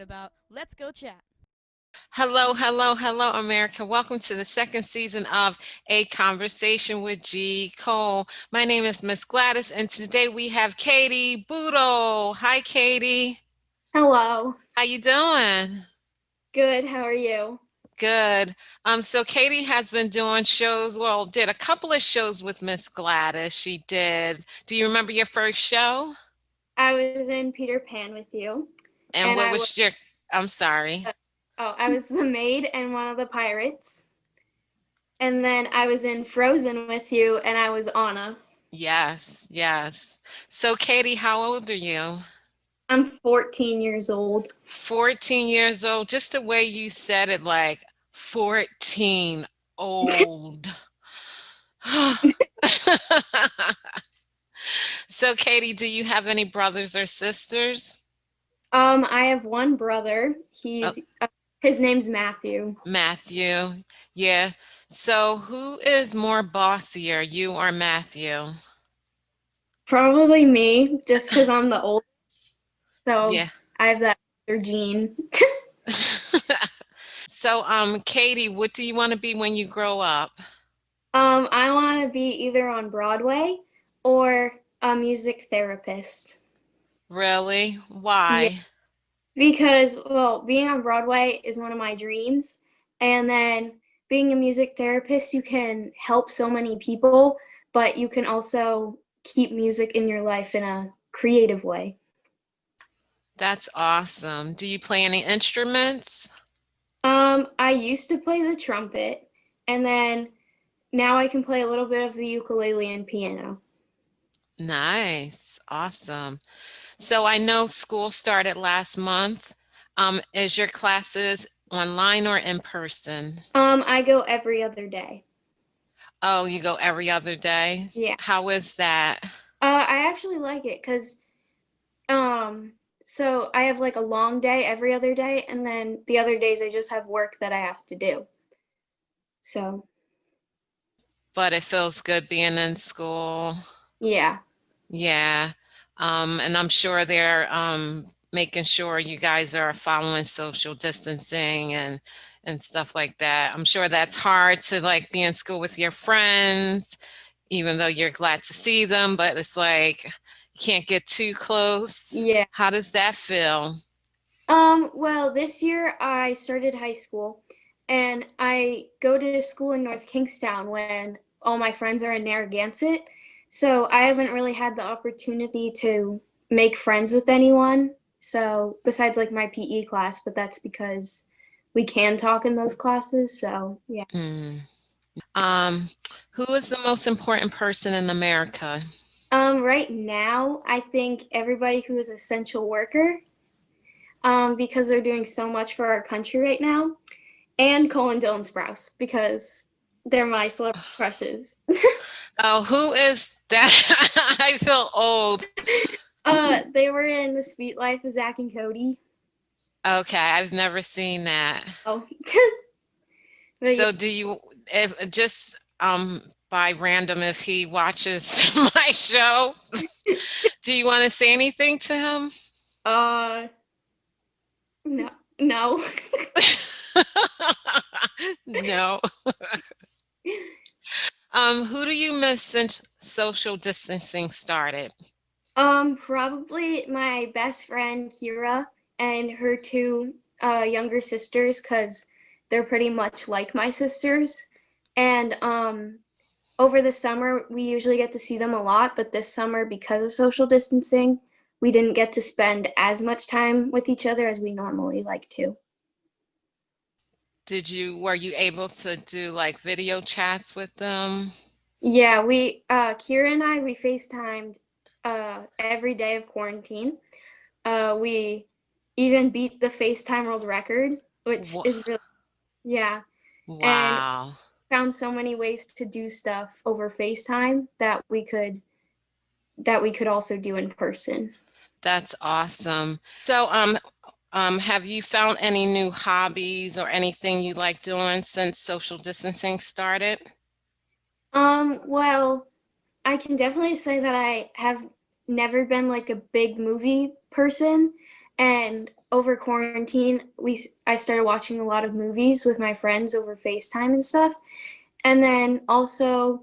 about Let's Go Chat. Hello, hello, hello, America. Welcome to the second season of A Conversation with G. Cole. My name is Miss Gladys, and today we have Katie Bootle. Hi, Katie. Hello. How you doing? Good. How are you? Good. So Katie has been doing shows, well, did a couple of shows with Miss Gladys. She did. Do you remember your first show? I was in Peter Pan with you, And and what was your, I'm sorry. I was the maid and one of the pirates. And then I was in Frozen with you, and I was Anna. Yes, yes. So Katie, how old are you? I'm 14 years old. 14 years old, just the way you said it, like 14 old. So, Katie, do you have any brothers or sisters? I have one brother. Oh, His name's Matthew. Matthew. Yeah. So, who is more bossier, you or Matthew? Probably me, just because I'm the oldest. So Yeah. I have that older gene. So, Katie, what do you want to be when you grow up? I want to be either on Broadway or a music therapist. Really? Yeah. Why? Because, well, being on Broadway is one of my dreams. And then being a music therapist, you can help so many people, but you can also keep music in your life in a creative way. That's awesome. Do you play any instruments? I used to play the trumpet, and then now I can play a little bit of the ukulele and piano. Nice. Awesome. So I know school started last month. Is your classes online or in person? I go every other day. Oh, you go every other day? Yeah. How is that? I actually like it because Um, so I have like a long day every other day, and then the other days I just have work that I have to do. So, But it feels good being in school. yeah. Yeah. And I'm sure they're making sure you guys are following social distancing and stuff like that. I'm sure that's hard to like be in school with your friends, even though you're glad to see them, but it's like you can't get too close. Yeah. How does that feel? Well, this year I started high school, and I go to school in North Kingstown when all my friends are in Narragansett. So I haven't really had the opportunity to make friends with anyone. So besides like my PE class, but that's because we can talk in those classes. So yeah. Mm. Um, who is the most important person in America? Right now, I think everybody who is essential worker, because they're doing so much for our country right now, and Cole and Dylan Sprouse because they're my celebrity crushes. Oh, who is that? I feel old. They were in The Sweet Life of Zach and Cody. Okay, I've never seen that. Oh, but yeah. So do you, if just by random, if he watches my show, do you want to say anything to him? Uh, no, no. No. Who do you miss since social distancing started? Probably my best friend Kira and her two younger sisters, because they're pretty much like my sisters. And over the summer, we usually get to see them a lot, but this summer, because of social distancing, we didn't get to spend as much time with each other as we normally like to. Were you able to do like video chats with them? Yeah, Kira and I, we FaceTimed every day of quarantine. We even beat the FaceTime world record, which Wha- is really, yeah, and Wow, found so many ways to do stuff over FaceTime that we could also do in person. that's awesome. So, have you found any new hobbies or anything you like doing since social distancing started? Well, I can definitely say that I have never been like a big movie person, and over quarantine, I started watching a lot of movies with my friends over FaceTime and stuff. And then also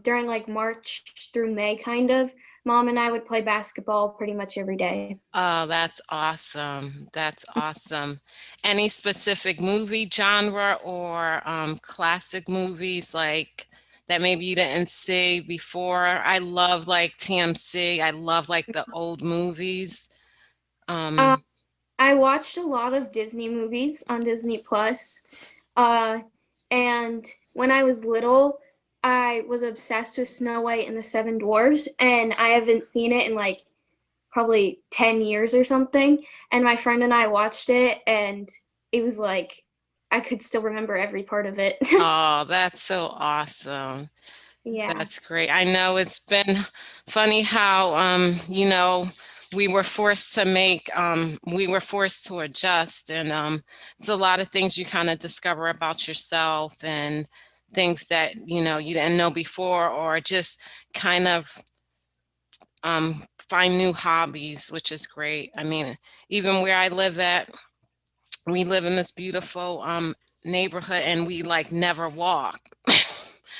during like March through May, kind of, mom and I would play basketball pretty much every day. Oh, that's awesome. That's awesome. Any specific movie genre or classic movies like that maybe you didn't see before? I love like TMC. I love like the old movies. Uh, Um, I watched a lot of Disney movies on Disney Plus. Uh, and when I was little, I was obsessed with Snow White and the Seven Dwarfs, and I haven't seen it in like probably 10 years or something. And my friend and I watched it, and it was like I could still remember every part of it. oh, that's so awesome. Yeah. That's great. I know it's been funny how, we were forced to adjust, and it's a lot of things you kind of discover about yourself and things that, you didn't know before, or just kind of find new hobbies, which is great. I mean, even where I live at, we live in this beautiful neighborhood, and we like never walk.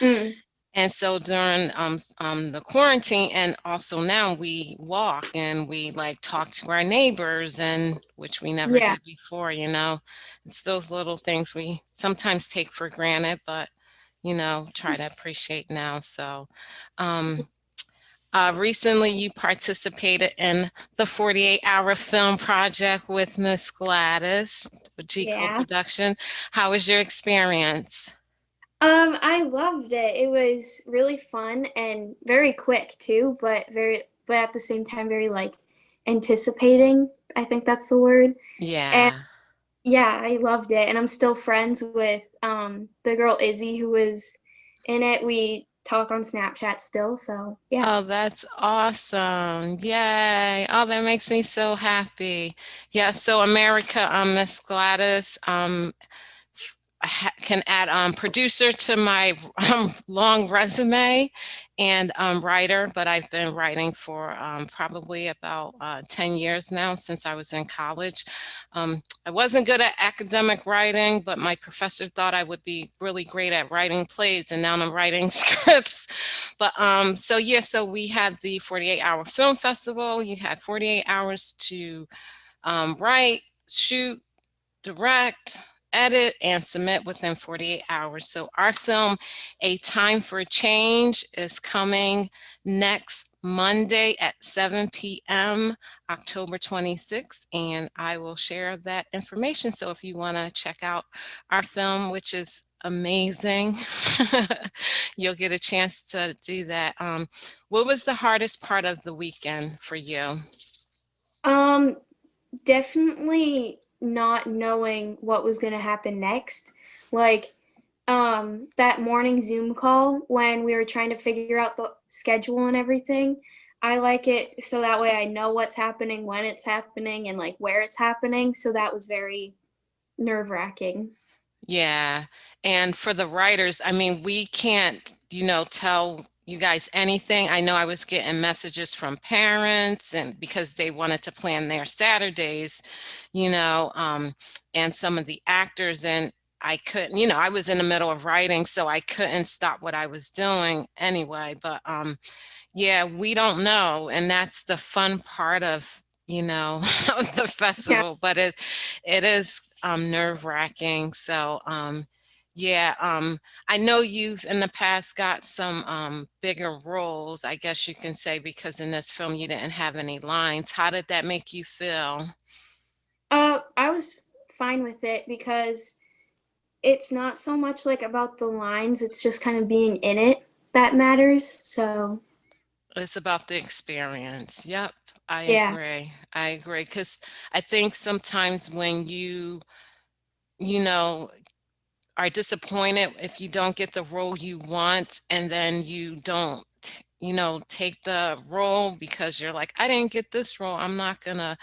Mm, And so during the quarantine, and also now, we walk and we like talk to our neighbors, and which we never yeah. did before. It's those little things we sometimes take for granted, but try to appreciate now. So um, recently you participated in the 48-hour film project with Miss Gladys with G Yeah. Co-production. How was your experience? I loved it. It was really fun and very quick too, but at the same time very like anticipating. I think that's the word. And Yeah. yeah, I loved it. And I'm still friends with the girl Izzy who was in it. We talk on Snapchat still, so yeah. Oh, that's awesome. Yay. Oh, that makes me so happy. Yeah, so America, Miss Gladys, can add producer to my long resume, and writer, but I've been writing for probably about 10 years now, since I was in college. I wasn't good at academic writing, but my professor thought I would be really great at writing plays, and now I'm writing scripts. But so yeah, so we had the 48-hour film festival. You had 48 hours to write, shoot, direct, edit, and submit within 48 hours. So our film, A Time for Change, is coming next Monday at 7 p.m., October 26th, and I will share that information. So if you want to check out our film, which is amazing, you'll get a chance to do that. What was the hardest part of the weekend for you? Um Definitely not knowing what was going to happen next. Like that morning Zoom call when we were trying to figure out the schedule and everything. I like it so that way I know what's happening, when it's happening, and like where it's happening. So that was very nerve-wracking. Yeah. And for the writers, I mean, we can't, tell you guys anything. I know I was getting messages from parents, and because they wanted to plan their Saturdays, you know, um, and some of the actors, and I couldn't, I was in the middle of writing, so I couldn't stop what I was doing anyway. But yeah, we don't know, and that's the fun part of, of the Yeah. festival, but it is nerve-wracking. So yeah, I know you've in the past got some bigger roles, I guess you can say, because in this film you didn't have any lines. How did that make you feel? I was fine with it because it's not so much like about the lines, it's just kind of being in it that matters. So, It's about the experience. Yep, I yeah. agree. I agree, because I think sometimes when you know are disappointed if you don't get the role you want, and then you don't take the role because you're like, I didn't get this role, I'm not gonna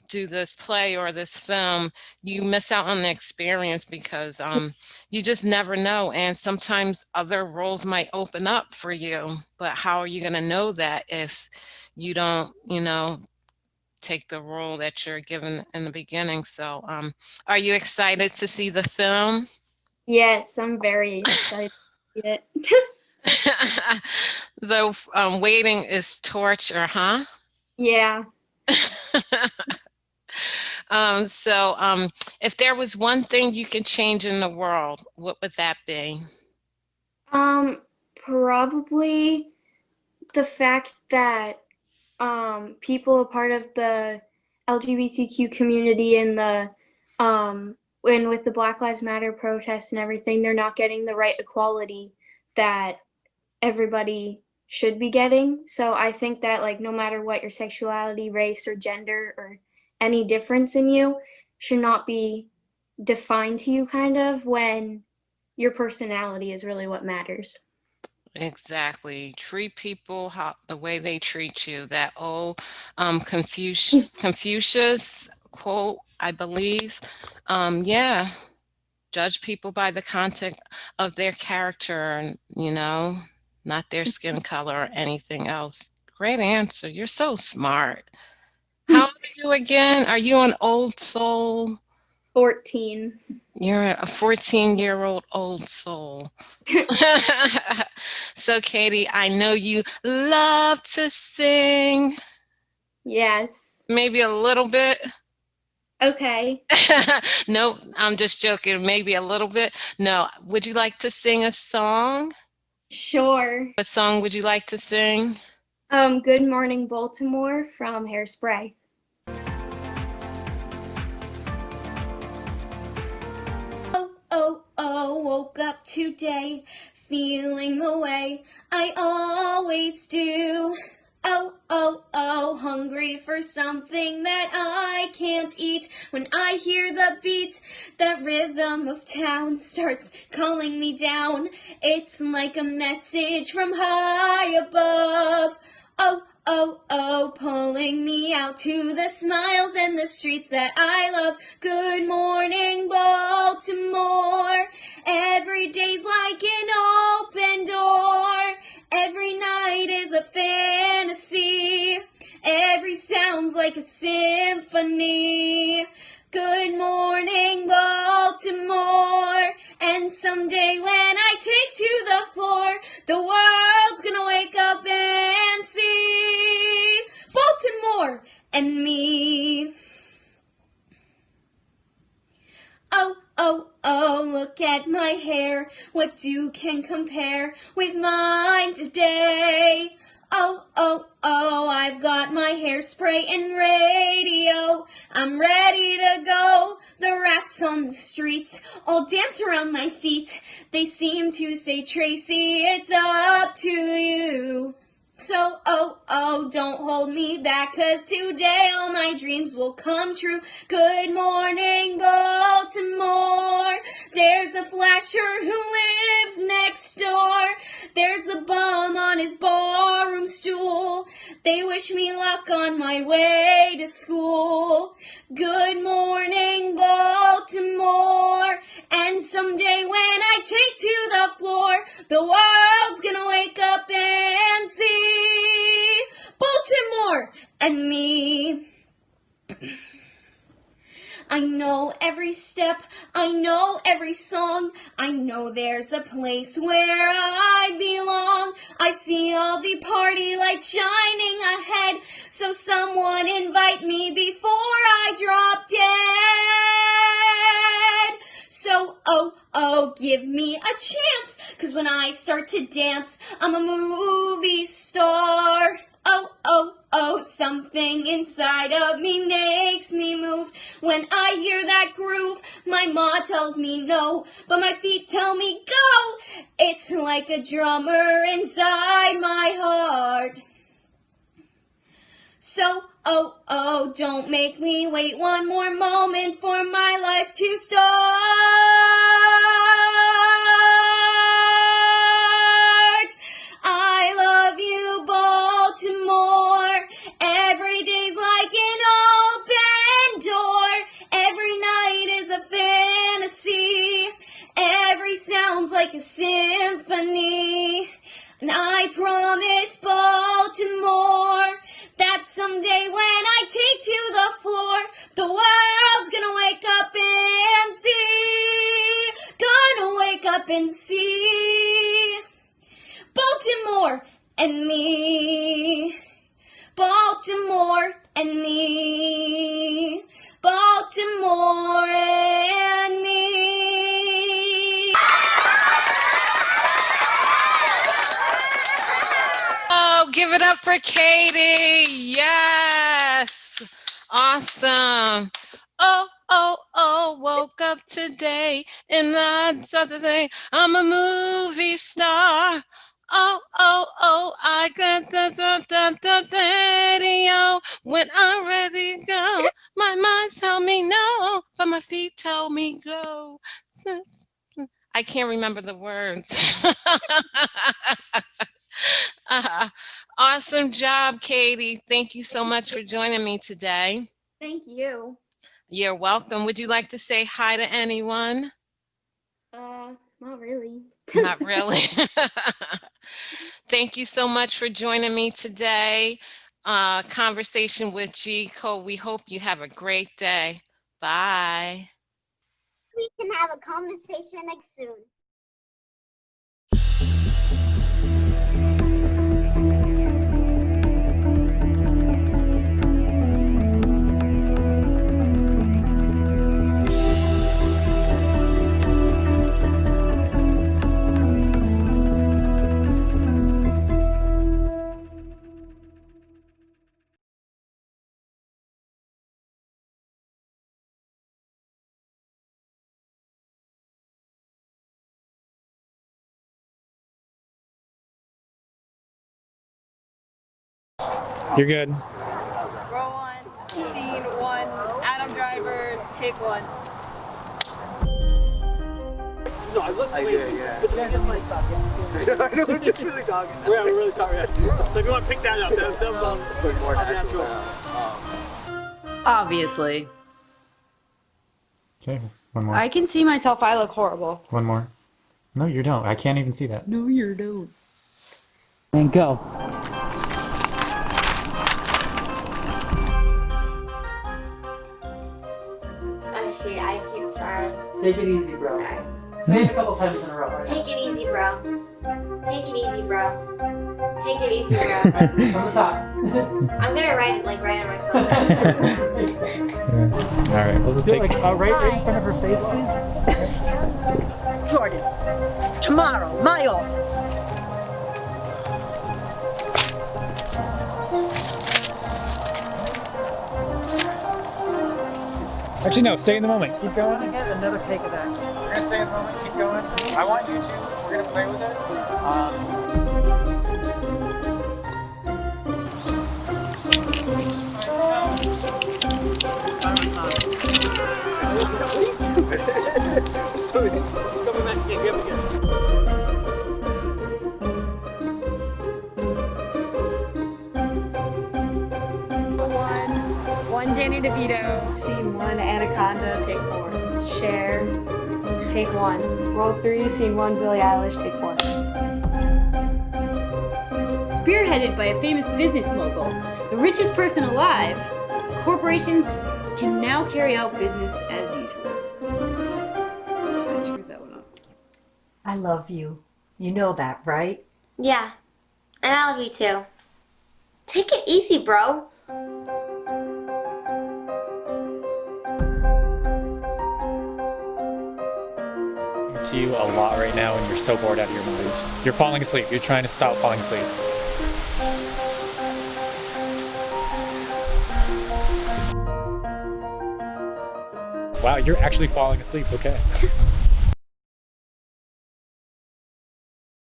do this play or this film. You miss out on the experience because you just never know, and sometimes other roles might open up for you, but how are you going to know that if you don't take the role that you're given in the beginning. So, are you excited to see the film? Yes, I'm very excited to see it. Though waiting is torture, huh? Yeah. So, if there was one thing you can change in the world, what would that be? Probably the fact that people a part of the LGBTQ community and the and with the Black Lives Matter protests and everything, they're not getting the right equality that everybody should be getting. So I think that like no matter what your sexuality, race, or gender or any difference in you should not be defined to you kind of when your personality is really what matters. Exactly. Treat people how the way they treat you. That old Confucius quote, I believe. Yeah, judge people by the content of their character, not their skin color or anything else. Great answer. You're so smart. How old are you again? Are you an old soul? 14. You're a 14-year-old old soul. So, Katie, I know you love to sing. Yes. Maybe a little bit. Okay. No, I'm just joking. Maybe a little bit. No, would you like to sing a song? Sure. What song would you like to sing? Good Morning Baltimore from Hairspray. Oh, oh, oh, woke up today, feeling the way I always do. Oh, oh, oh, hungry for something that I can't eat. When I hear the beat, that rhythm of town starts calling me down. It's like a message from high above. Oh, oh, oh, pulling me out to the smiles and the streets that I love. Good morning, Baltimore. Every day's like an open door. Every night is a fantasy. Every sound's like a symphony. Good morning, Baltimore. And someday when I take to the floor, the world's gonna wake up and see Baltimore and me. Oh, oh, oh, look at my hair. What can compare with mine today? Oh, oh, oh, I've got my hairspray and radio. I'm ready to go. The rats on the streets all dance around my feet. They seem to say, Tracy, it's up to you. So, oh, oh, don't hold me back, 'cause today all my dreams will come true. Good morning, Baltimore. There's a flasher who lives next door. There's the bum on his barroom stool. They wish me luck on my way to school. Good morning, Baltimore. And someday when I take to the floor, the world's gonna wake up and see Baltimore and me. I know every step, I know every song, I know there's a place where I belong. I see all the party lights shining ahead, so someone invite me before I drop dead. So, oh, oh, give me a chance, 'cause when I start to dance, I'm a movie star. Oh, oh, oh, something inside of me makes me move. When I hear that groove, my ma tells me no, but my feet tell me go. It's like a drummer inside my heart. So, oh, oh, don't make me wait one more moment for my life to start. I love you, Baltimore. Every day's like an open door. Every night is a fantasy. Every sound's like a symphony. And I promise, Baltimore, that someday when I take to Baltimore and me. Baltimore and me. Oh, give it up for Katie. Yes. Awesome. Oh, oh, oh, woke up today and I thought the thing, I'm a movie star. Oh, oh, oh, I got the radio when I'm ready to go. My mind tell me no, but my feet tell me go. I can't remember the words. uh, awesome job, Katie. Thank you so much for joining me today. Thank you. You're welcome. Would you like to say hi to anyone? Not really. Not really. Thank you so much for joining me today. Conversation with G Cole. We hope you have a great day. Bye. We can have a conversation next soon. You're good. Roll one, scene one, Adam Driver, take one. No, I looked. I did, yeah. But then I just like stop. I know, we're just really talking. Yeah, we're really talking. Yeah. So if you want to pick that up, that was on. Like more natural. Obviously. Okay, one more. I can see myself. I look horrible. One more. No, you don't. I can't even see that. No, you don't. And go. Oh shit, I keep trying. Take it easy, bro. Say it a couple times in a row. Right? Take it easy, bro. Take it easy, bro. Take it easy, bro. From the top. I'm gonna write it like right on my phone. All right, we'll just Do take. it like right in front of her face, please. Jordan, tomorrow, my office. Actually, no. Stay in the moment. Keep going. I get another take of that. We're gonna stay in the moment. Keep going. I want you to. We're gonna play with it. So it's Coming back again, give again. One Danny DeVito, scene one, Anaconda, take four. Cher, take one. Roll three, scene one, Billie Eilish, take four. Spearheaded by a famous business mogul, the richest person alive, corporations can now carry out business as usual. I screwed that one up. I love you. You know that, right? Yeah, and I love you too. Take it easy, bro. To you a lot right now, and you're so bored out of your mind. You're falling asleep. You're trying to stop falling asleep. Wow, you're actually falling asleep. Okay.